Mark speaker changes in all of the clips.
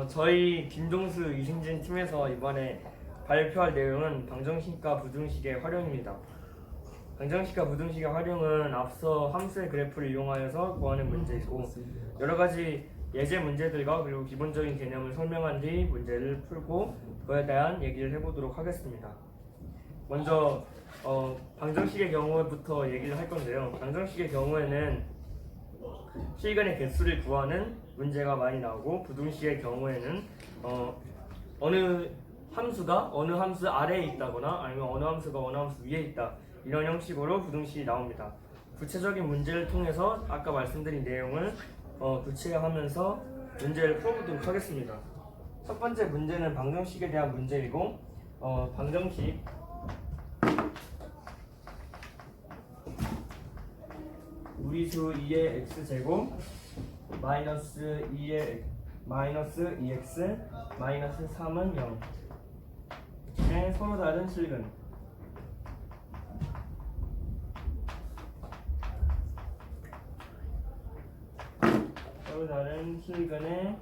Speaker 1: 저희 김종수 이승진 팀에서 이번에 발표할 내용은 방정식과 부등식의 활용입니다. 방정식과 부등식의 활용은 앞서 함수의 그래프를 이용하여서 구하는 문제이고 여러 가지 예제 문제들과 그리고 기본적인 개념을 설명한 뒤 문제를 풀고 그에 대한 얘기를 해보도록 하겠습니다. 먼저 방정식의 경우부터 얘기를 할 건데요. 방정식의 경우에는 실근의 개수를 구하는 문제가 많이 나오고 부등식의 경우에는 어느 함수가 어느 함수 아래에 있다거나 아니면 어느 함수가 어느 함수 위에 있다 이런 형식으로 부등식이 나옵니다. 구체적인 문제를 통해서 아까 말씀드린 내용을 구체화하면서 문제를 풀어보도록 하겠습니다. 첫 번째 문제는 방정식에 대한 문제이고 방정식 무리수 2의 x제곱 마이너스 2의 마이너스 2x 마이너스 3은 0의 서로 다른 실근 서로 다른 실근의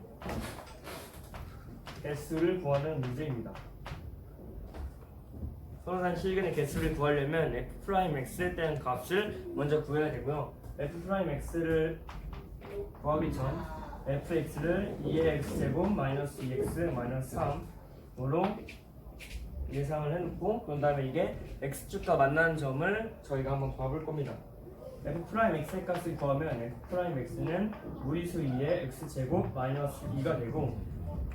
Speaker 1: 개수를 구하는 문제입니다. 서로 다른 실근의 개수를 구하려면 f'x에 대한 값을 먼저 구해야 되고요. f'x를 구하기 전 fx를 2의 x제곱 마이너스 2x 마이너스 3으로 예상을 해놓고 그런 다음에 이게 x축과 만나는 점을 저희가 한번 구해볼 겁니다. f'x의 값을 구하면 f'x는 무리수 2의 x제곱 마이너스 2가 되고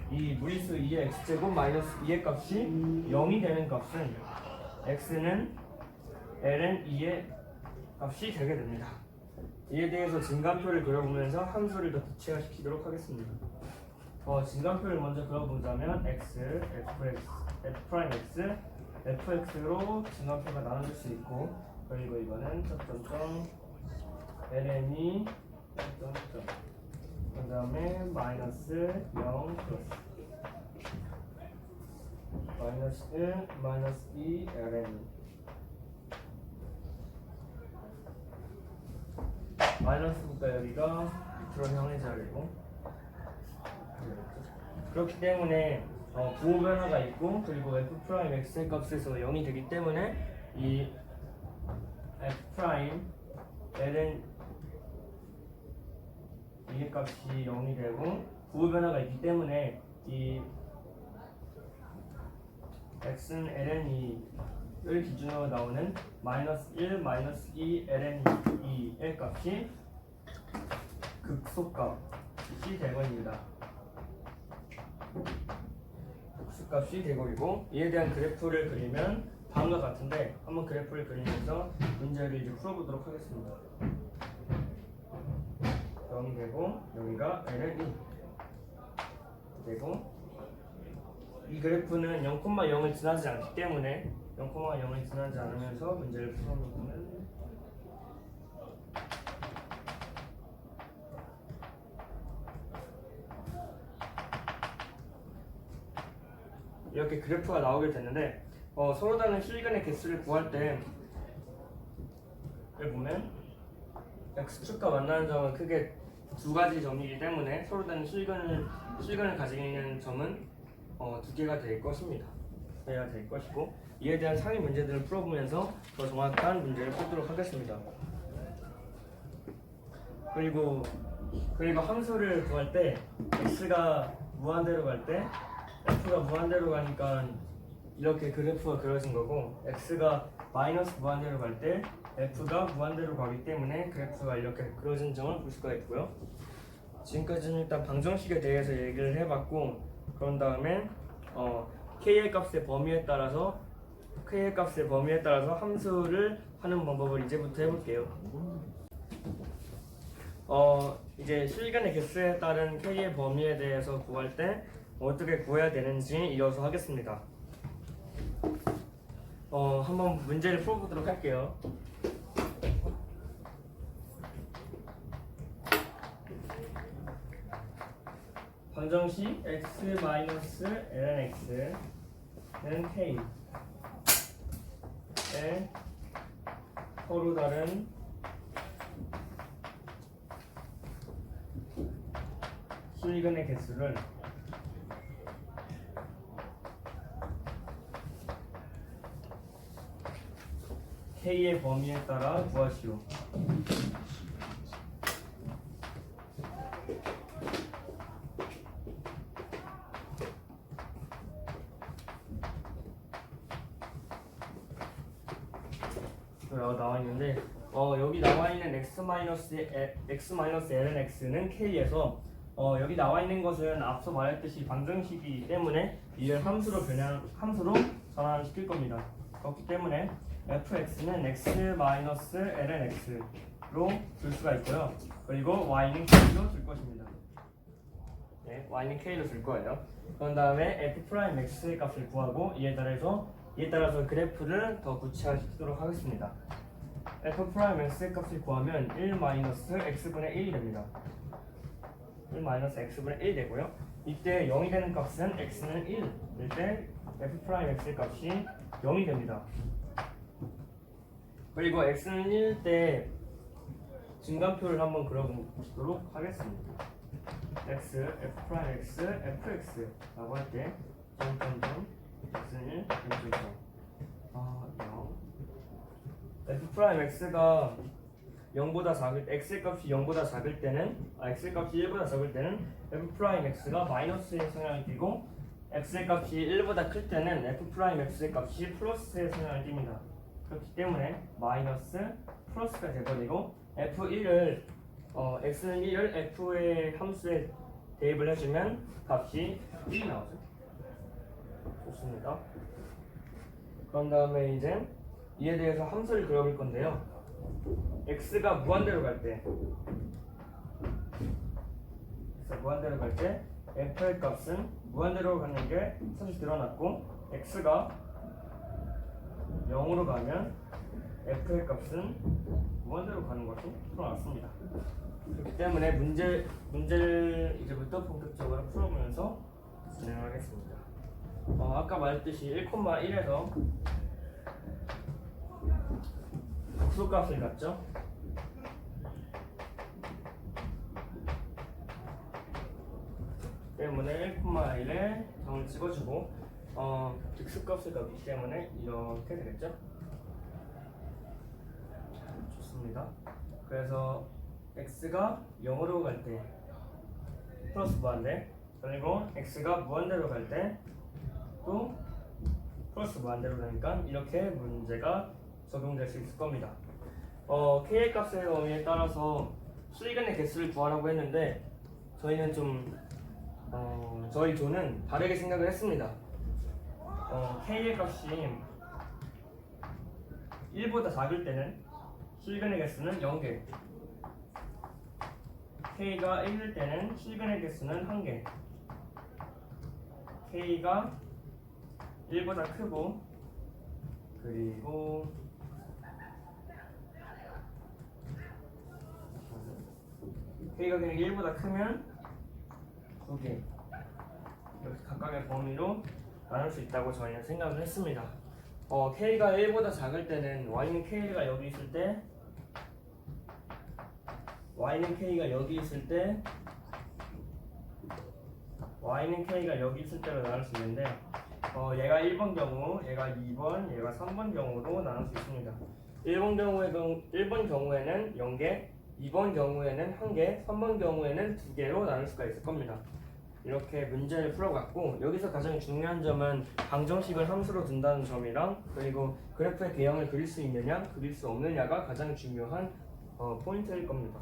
Speaker 1: 이 무리수 2의 x제곱 마이너스 2의 값이 0이 되는 값은 x는 ln 2의 값이 되게 됩니다. 이에 대해서 진간표를 그려보면서 함수를 더 구체화시키도록 하겠습니다. 진간표를 먼저 그려보자면 x, f'x, fx로 진간표가 나눠질 수 있고 그리고 이거는 점점점 ln이 점점점 그 다음에 마이너스 0 플러스 마이너스 1 마이너스 2 ln 마이너스니까 여기가 밑으로 향해 자리고 그렇기 때문에 부호 변화가 있고 그리고 f'x의 값에서 0이 되기 때문에 이 f' ln 이 값이 0이 되고 부호 변화가 있기 때문에 이 x는 ln 2를 기준으로 나오는 마이너스 1, 마이너스 2 ln 2의 값이 극소값이 되거입니다. 극소값이 되거이고 이에 대한 그래프를 그리면 다음과 같은데 한번 그래프를 그리면서 문제를 이제 풀어보도록 하겠습니다. 0이 되고 여기가 ln 2 되고 이 그래프는 0,0을 지나지 않기 때문에 0,0을 지나지 않으면서 문제를 풀어보면 이렇게 그래프가 나오게 되는데 서로 다른 실근의 개수를 구할 때 여기 보면 x축과 만나는 점은 크게 두 가지 점이기 때문에 서로 다른 실근을 가지고 있는 점은 두 개가 될 것입니다. 해야 될 것이고 이에 대한 상위 문제들을 풀어보면서 더 정확한 문제를 풀도록 하겠습니다. 그리고 함수를 구할 때 x가 무한대로 갈 때 f가 무한대로 가니까 이렇게 그래프가 그려진 거고 x가 마이너스 무한대로 갈 때 f가 무한대로 가기 때문에 그래프가 이렇게 그려진 점을 볼 수가 있고요. 지금까지는 일단 방정식에 대해서 얘기를 해봤고 그런 다음에 k의 값의 범위에 따라서 함수를 하는 방법을 이제부터 해볼게요. 이제 실근의 개수에 따른 k의 범위에 대해서 구할 때 어떻게 구해야 되는지 이어서 하겠습니다. 한번 문제를 풀어보도록 할게요. 방정식 x-ln x는 k의 서로 다른 실근의 개수를 K의 범위에 따라 구하시오. 나와 있는데 여기 나와 있는 x-ln x는 k에서 여기 나와 있는 것은 앞서 말했듯이 방정식이기 때문에 이를 함수로 전환시킬 겁니다. 그렇기 때문에 fx는 x-ln x로 줄 수가 있고요. 그리고 y는 k로 줄 것입니다. 네, y는 k로 줄 거예요. 그런 다음에 f'x의 값을 구하고 이에 따라서 그래프를 더 구체화시키도록 하겠습니다. f'x의 값을 구하면 1-x분의 1이 됩니다. 1-x분의 1 되고요. 이때 0이 되는 값은 x는 1일 때 f'x의 값이 0이 됩니다. 그리고 x는 1일 때 증간표를 한번 그려보도록 하겠습니다. x, f'x, fx 라고 할 때 점점점 x는 1, 점점점 0 f'x가 0보다 작을 x의 값이 0보다 작을 때는 x의 값이 1보다 작을 때는 f'x가 마이너스의 성향을 띠고 x의 값이 1보다 클 때는 f'x의 값이 플러스의 성향을 띱니다. 그렇기 때문에 마이너스 플러스가 돼버리고 f1을 x는 1을 f의 함수에 대입을 해주면 값이 1이 나오죠. 좋습니다. 그런 다음에 이제 이에 대해서 함수를 그려볼 건데요. x가 무한대로 갈 때 f의 값은 무한대로 가는 게 사실 드러났고 x가 0으로 가면 f의 값은 무한대로 가는 것도 드러났습니다. 그렇기 때문에 문제를 이제부터 본격적으로 풀어보면서 진행하겠습니다. 아까 말했듯이 1,1에서 극소값을 갖죠. 때문에 1,1에 점을 찍어주고 극소값을 갖기 때문에 이렇게 되겠죠. 좋습니다. 그래서 x가 0으로 갈 때 플러스 무한대, 그리고 x가 무한대로 갈 때 또 플러스 무한대로 가니까 이렇게 문제가 적용될 수 있을 겁니다. k의 값의 범위에 따라서 수익은의 개수를 구하라고 했는데 저희는 저희 조는 다르게 생각을 했습니다. k의 값이 1보다 작을 때는 수익은의 개수는 0개, k가 1일 때는 수익은의 개수는 1개, k가 1보다 크고 그리고 k가 그냥 1보다 크면 2개 이렇게 각각의 범위로 나눌 수 있다고 저희는 생각을 했습니다. k가 1보다 작을 때는 y는 k가 여기 있을 때 y는 k가 여기 있을 때 y는 k가 여기 있을 때로 나눌 수 있는데 얘가 1번 경우, 얘가 2번, 얘가 3번 경우로 나눌 수 있습니다. 1번 경우에는 0개, 2번 경우에는 1개, 3번 경우에는 2개로 나눌 수가 있을 겁니다. 이렇게 문제를 풀어갔고 여기서 가장 중요한 점은 방정식을 함수로 둔다는 점이랑 그리고 그래프의 개형을 그릴 수 있느냐, 그릴 수 없느냐가 가장 중요한 포인트일 겁니다.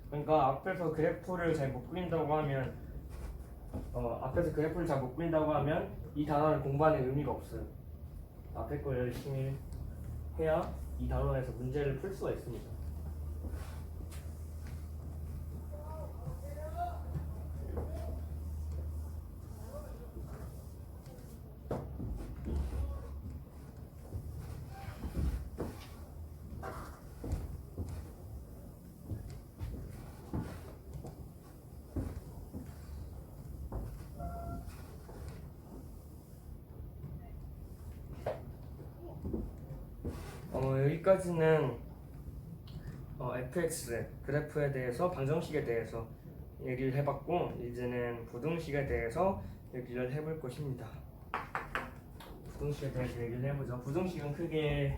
Speaker 1: 그러니까 앞에서 그래프를 잘 못 그린다고 하면 이 단어를 공부하는 의미가 없어요. 앞에 걸 열심히 해야 이 단원에서 문제를 풀 수가 있습니다. 여기까지는 fx 그래프에 대해서 방정식에 대해서 얘기를 해봤고 이제는 부등식에 대해서 얘기를 해볼 것입니다. 부등식에 대해서 얘기를 해보죠. 부등식은 크게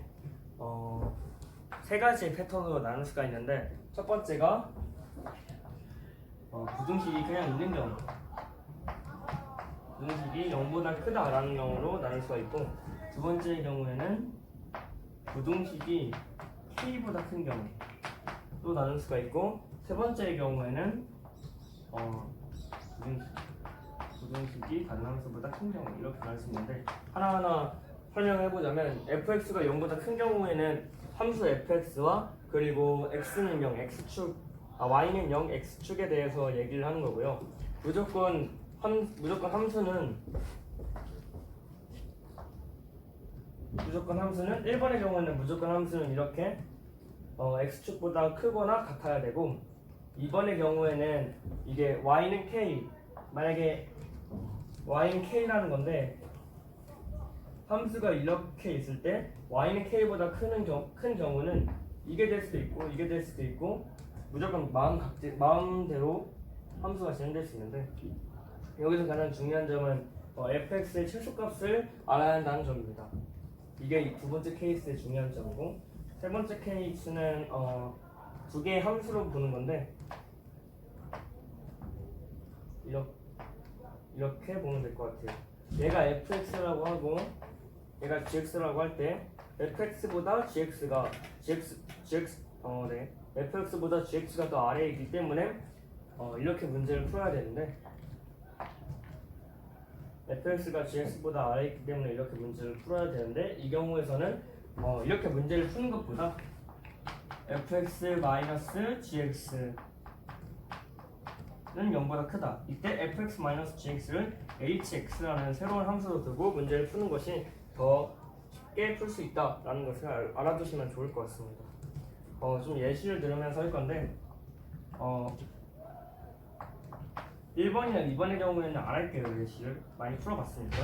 Speaker 1: 세 가지 패턴으로 나눌 수가 있는데 첫 번째가 부등식이 그냥 있는 경우, 부등식이 0보다 크다라는 경우로 나눌 수가 있고, 두 번째의 경우에는 부등식이 k보다 큰 경우로 나눌 수가 있고, 세 번째의 경우에는 부등식이 다른 함수보다 큰 경우, 이렇게 나눌 수 있는데 하나하나 설명해보자면 fx가 0보다 큰 경우에는 함수 fx와 그리고 x는 0, x축, y는 0, x축에 대해서 얘기를 하는 거고요. 무조건 함수는 1번의 경우에는 무조건 함수는 이렇게 x축보다 크거나 같아야 되고, 2번의 경우에는 이게 y는 k, 만약에 y는 k라는 건데 함수가 이렇게 있을 때 y는 k보다 큰 경우는 이게 될 수도 있고 이게 될 수도 있고 무조건 마음대로 함수가 진행될 수 있는데, 여기서 가장 중요한 점은 fx의 최소값을 알아야 한다는 점입니다. 이게 두 번째 케이스의 중요한 점이고, 세 번째 케이스는 두 개의 함수로 보는 건데 이렇게 보면 될 것 같아요. 얘가 fx라고 하고 얘가 gx라고 할 때 fx보다 gx가 더 아래에 있기 때문에 이렇게 문제를 풀어야 되는데, fx가 gx보다 아래에 있기 때문에 이렇게 문제를 풀어야 되는데, 이 경우에서는 이렇게 문제를 푸는 것보다 fx-gx는 0보다 크다. 이때 fx-gx를 hx라는 새로운 함수로 두고 문제를 푸는 것이 더 쉽게 풀 수 있다라는 것을 알아두시면 좋을 것 같습니다. 좀 예시를 들으면서 할 건데 1번이나 2번의 경우에는 안 할게요. 예시를 많이 풀어봤으니까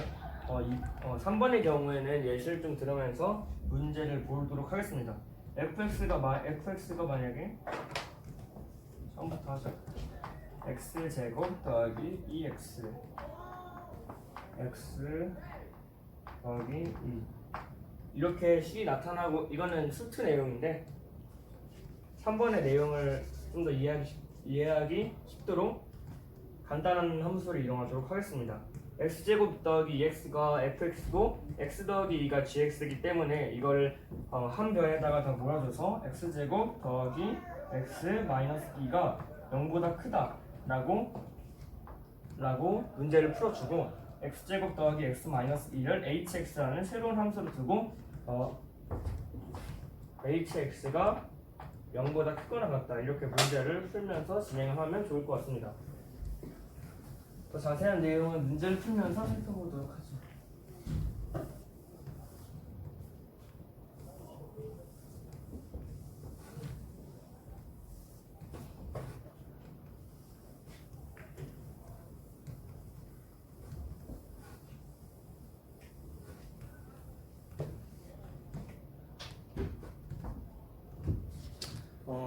Speaker 1: 3번의 경우에는 예시를 좀 들으면서 문제를 보도록 하겠습니다. fx가 만약에 처음부터 하죠. x제곱 더하기 2x x 더하기 2 이렇게 식이 나타나고, 이거는 수트 내용인데 3번의 내용을 좀 더 이해하기 쉽도록 간단한 함수를 이용하도록 하겠습니다. x제곱 더하기 2x가 fx고 x 더하기 2가 gx이기 때문에 이걸 한 변에다가 다 몰아줘서 x제곱 더하기 x 마이너스 2가 0보다 크다 라고 문제를 풀어주고, x제곱 더하기 x 마이너스 2를 hx라는 새로운 함수를 두고 hx가 0보다 크거나 같다, 이렇게 문제를 풀면서 진행을 하면 좋을 것 같습니다. 더 자세한 내용은 문제를 풀면서 살펴보도록 하죠.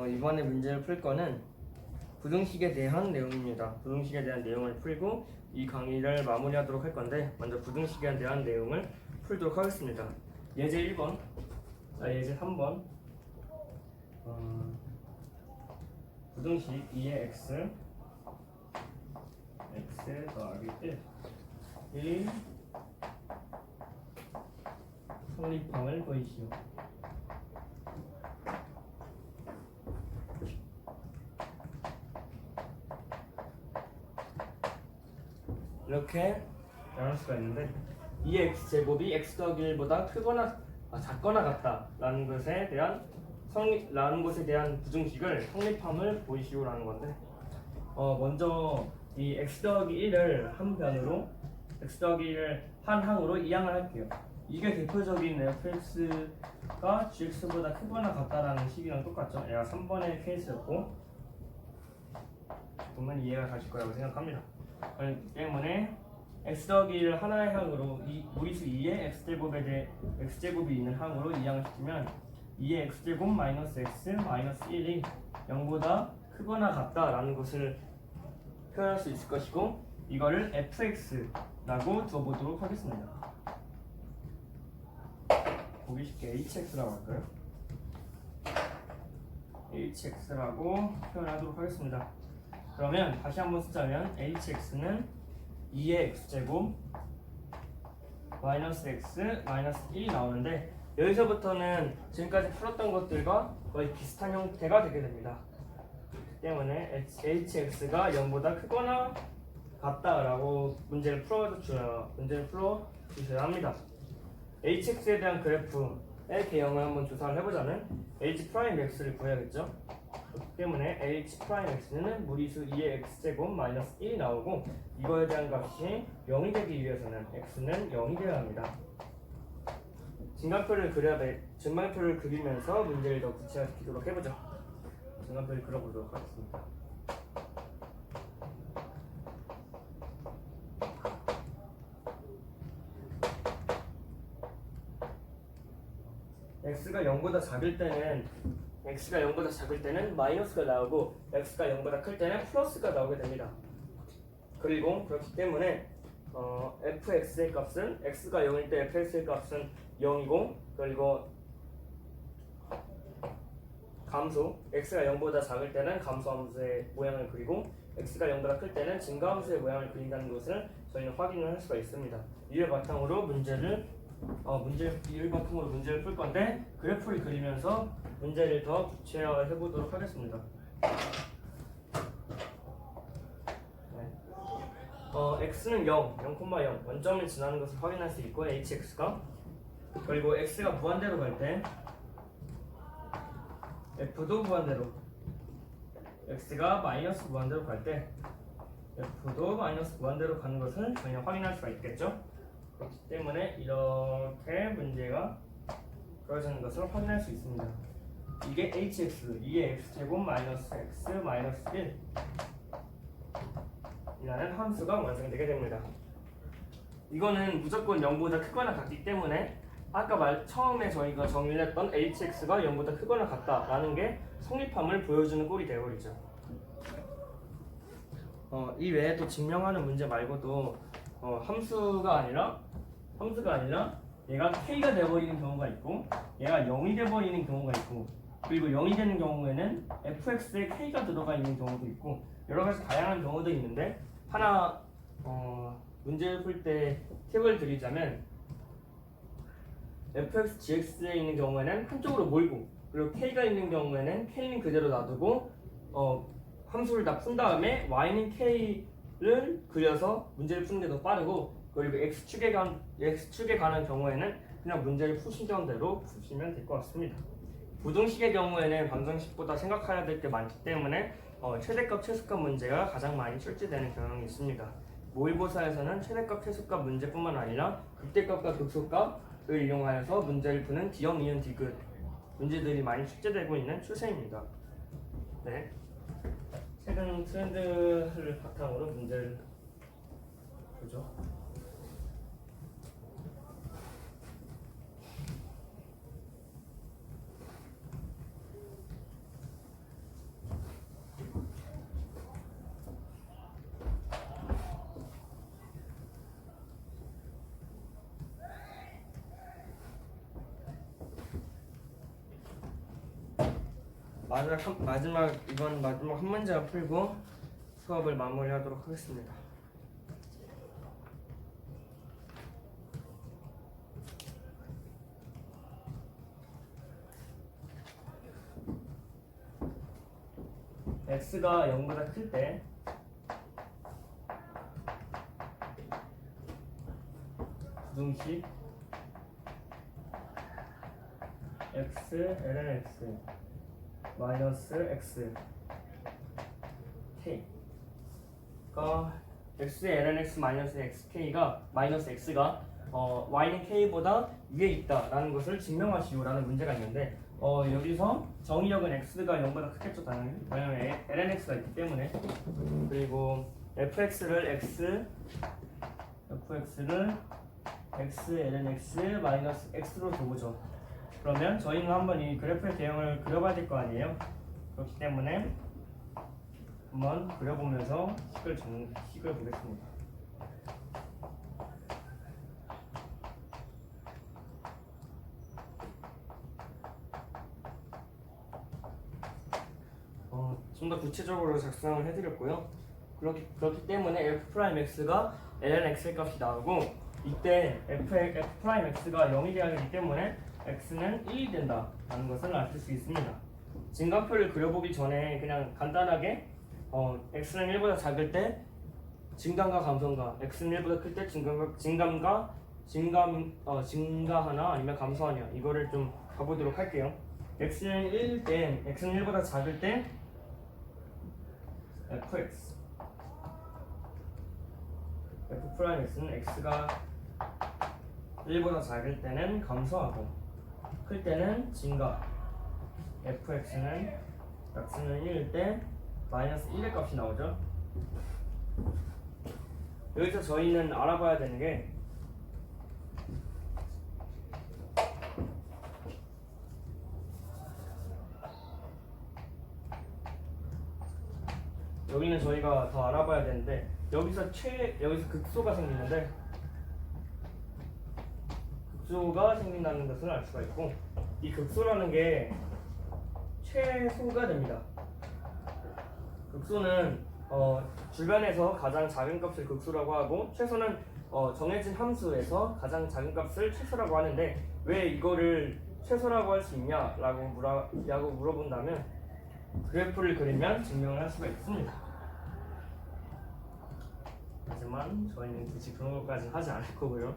Speaker 1: 이번에 문제를 풀 거는 부등식에 대한 내용입니다. 부등식에 대한 내용을 풀고 이 강의를 마무리하도록 할 건데, 먼저 부등식에 대한 내용을 풀도록 하겠습니다. 예제 1번, 예제 3번. 부등식 2의 x 더하기 1 성립함을 보이시오. 이렇게 나눌 수가 있는데, 2x제곱이 x 더하기 1보다 크거나 작거나 같다 라는 것에 대한 부등식을 성립함을 보이시오라는 건데, 먼저 이 x 더하기 1을 한 변으로 x 더하기 1을 한 항으로 이항을 할게요. 이게 대표적인 fx가 gx보다 크거나 같다라는 식이랑 똑같죠. 얘가 3번의 케이스였고 보면 이해가 가실 거라고 생각합니다. 그렇기 때문에 x 더하기 1을 하나의 항으로 무리수 2의 x제곱이 있는 항으로 이항을 시키면 2의 x제곱 마이너스 x 마이너스 1이 0보다 크거나 같다라는 것을 표현할 수 있을 것이고, 이거를 fx라고 두어보도록 하겠습니다. 보기 쉽게 hx라고 할까요? hx라고 표현하도록 하겠습니다. 그러면 다시 한번 쓰자면 hx는 2의 x제곱 마이너스 x 마이너스 1이 나오는데, 여기서부터는 지금까지 풀었던 것들과 거의 비슷한 형태가 되게 됩니다. 때문에 hx가 0보다 크거나 같다라고 문제를 풀어주셔야 합니다. hx에 대한 그래프의 개형을 한번 조사를 해보자면 h'x를 구해야겠죠. 그렇기 때문에 h'x는 무리수 2의 x제곱 마이너스 1이 나오고, 이거에 대한 값이 0이 되기 위해서는 x는 0이 되어야 합니다. 증강표를 그리면서 문제를 더 구체화시키도록 해보죠. 증강표를 그려보도록 하겠습니다. x가 0보다 작을 때는 마이너스가 나오고, x가 0보다 클 때는 플러스가 나오게 됩니다. 그리고 그렇기 때문에 fx의 값은 x가 0일 때 fx의 값은 0이고, 그리고 감소 x가 0보다 작을 때는 감소함수의 모양을 그리고, x가 0보다 클 때는 증가함수의 모양을 그린다는 것을 저희는 확인을 할 수가 있습니다. 이를 바탕으로 문제를 풀 건데, 그래프를 그리면서 문제를 더 구체화해 보도록 하겠습니다. x는 0, 0,0 원점을 지나는 것을 확인할 수 있고, hx가, 그리고 x가 무한대로 갈 때 f도 무한대로, x가 마이너스 무한대로 갈 때 f도 마이너스 무한대로 가는 것을 저희는 확인할 수가 있겠죠. 그렇기 때문에 이렇게 문제가 그려지는 것을 확인할 수 있습니다. 이게 hx, 2의 x제곱 마이너스 x 마이너스 1 이라는 함수가 완성되게 됩니다. 이거는 무조건 0보다 크거나 같기 때문에 아까 처음에 저희가 정의를 했던 hx가 0보다 크거나 같다라는 게 성립함을 보여주는 꼴이 되어버리죠. 이 외에 또 증명하는 문제 말고도 함수가 아니라 얘가 k가 되어버리는 경우가 있고, 얘가 0이 되어버리는 경우가 있고, 그리고 0이 되는 경우에는 fx에 k가 들어가 있는 경우도 있고, 여러 가지 다양한 경우도 있는데, 하나 문제를 풀 때 팁을 드리자면, fx, gx에 있는 경우에는 한쪽으로 몰고, 그리고 k가 있는 경우에는 k는 그대로 놔두고 함수를 다 푼 다음에 y는 k를 그려서 문제를 푸는 게 더 빠르고, 그리고 x축에 가는 경우에는 그냥 문제를 푸신 대로 푸시면 될 것 같습니다. 부등식의 경우에는 방정식보다 생각해야 될 게 많기 때문에 최대값, 최소값 문제가 가장 많이 출제되는 경향이 있습니다. 모의고사에서는 최대값, 최소값 문제뿐만 아니라 극대값과 극소값을 이용하여서 문제를 푸는 D형, 이은, 디귿 문제들이 많이 출제되고 있는 추세입니다. 네, 최근 트렌드를 바탕으로 문제를 보죠. 이번 마지막 한 문제만 풀고 수업을 마무리하도록 하겠습니다. x가 0보다 클 때 부등식 x ln x 마이너스 x k가 x의 ln x 마이너스 xk가 마이너스 x가 y는 k보다 위에 있다라는 것을 증명하시오라는 문제가 있는데, 여기서 정의역은 x가 0보다 크겠죠, 당연히. 왜냐면 ln x가 있기 때문에. 그리고 fx를 x ln x 마이너스 x로 둬보죠. 그러면 저희는 한번 이 그래프의 대형을 그려봐야 될 거 아니에요. 그렇기 때문에 한번 그려보면서 식을 보겠습니다. 좀 더 구체적으로 작성을 해드렸고요. 그렇기 때문에 f'x가 ln x의 값이 나오고 이때 f'x가 0이 되어야 하기 때문에 x는 1이 된다라는 것을 알 수 있습니다. 증가표를 그려보기 전에 그냥 간단하게 x는 1보다 작을 때 증감과 감소인가, x는 1보다 클 때 증가하나 아니면 감소하냐 이거를 좀 가보도록 할게요. x는 1일 때, x는 1보다 작을 때 fx f'x는 x가 1보다 작을 때는 감소하고 클 때는 증가. fx는 x는 1일 때 마이너스 1의 값이 나오죠. 여기서 저희는 알아봐야 되는 게 여기는 저희가 더 알아봐야 되는데 여기서 극소가 생기는데 극소가 생긴다는 것을 알 수가 있고 이 극소라는 게 최소가 됩니다. 극소는 주변에서 가장 작은 값을 극소라고 하고 최소는 정해진 함수에서 가장 작은 값을 최소라고 하는데 왜 이거를 최소라고 할 수 있냐라고 물어본다면 그래프를 그리면 증명을 할 수가 있습니다. 하지만 저희는 굳이 그런 것까지는 하지 않을 거고요.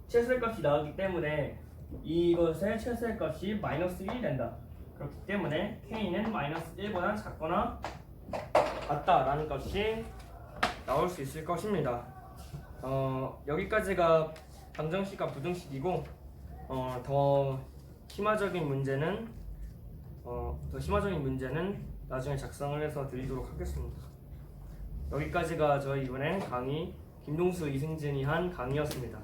Speaker 1: 최소의 값이 나오기 때문에 이것의 최소의 값이 마이너스 1이 된다. 그렇기 때문에 k는 마이너스 1보다 작거나 같다라는 값이 나올 수 있을 것입니다. 여기까지가 방정식과 부등식이고 더 심화적인 문제는 나중에 작성을 해서 드리도록 하겠습니다. 여기까지가 저희 이번에 강의 김동수 이승진이 한 강의였습니다.